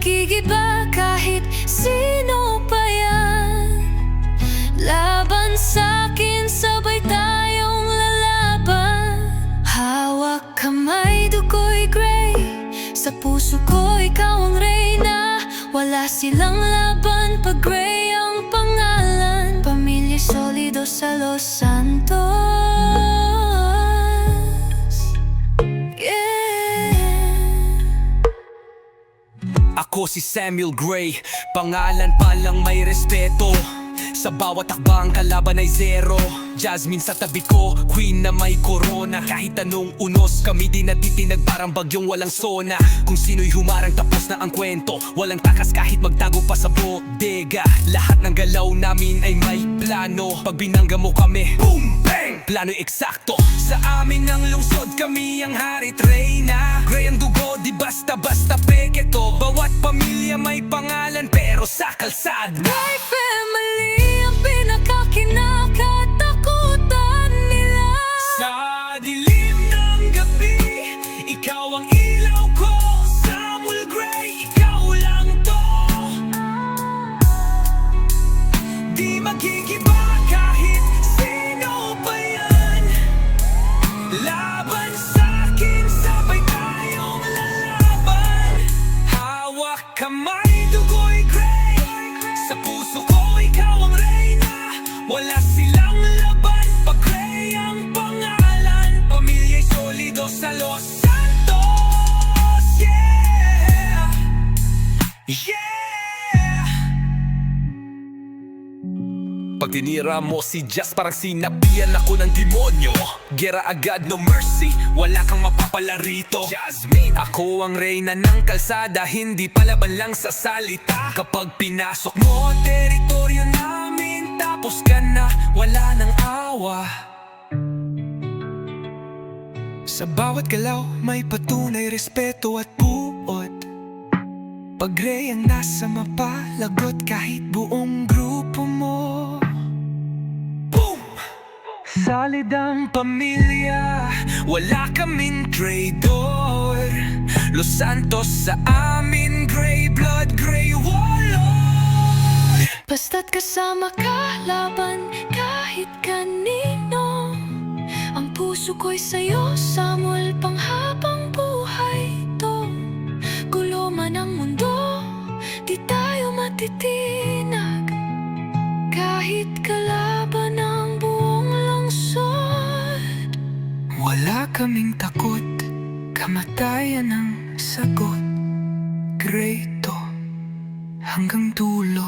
magigiba kahit sino pa yan. Laban sa'kin, sabay tayong lalaban. Hawak kamay, dugo'y gray. Sa puso ko, ikaw ang reyna. Wala silang laban pag gray ang pangalan. Pamilya solido sa Los Santos. Ako si Samuel Gray, pangalan pa lang may respeto. Sa bawat akbang kalaban ay zero. Jasmine sa tabi ko, queen na may corona. Kahit anong unos, kami di natitinag parang bagyong walang sona. Kung sino'y humarang tapos na ang kwento. Walang takas kahit magtago pa sa bodega. Lahat ng galaw namin ay may plano. Pag binangga mo kami, boom, bang! Plano'y eksakto. Sa amin ang lungsod, kami ang harit reyna. Gray ang dugo, di basta-basta peke to. Bawat pamilya may pangalan pero sa kalsada My family ang pinakakinakatakutan nila. sa dilim ng gabi, ikaw ang ilaw ko. Samuel Gray, ikaw lang to. Di magigiba kahit sino pa yan. Laban sa'kin, sabay tayong lalaban. Hawak kamay, dugo'y gray. Sa puso ko, ikaw ang reyna. Wala silang laban pag gray ang pangalan. Pamilya'y solido sa Los Santos. Yeah! Yeah! Pag tinira mo si Jazz, parang sinabihan ako ng demonyo. Gera agad, no mercy, wala kang mapapala rito. Jasmine, ako ang reyna ng kalsada, hindi palaban lang sa salita. Kapag pinasok mo ang teritoryo namin, tapos ka na, wala nang awa. Sa bawat galaw, may patunay, respeto at buod. Pag gray ang nasa mapa, lagot kahit buong grupo mo. Solid ang pamilya, wala kaming traidor. Los Santos sa amin, gray blood, gray warlord. Basta't kasama ka, laban kahit kanino. Ang puso ko'y sa'yo, Samuel, panghabang buhay to. Gulo man ang mundo, di tayo matitinag. Kahit kalaban ang buong lungsod. Wala kaming takot, kamatayan ang sagot. Gray to, hanggang dulo.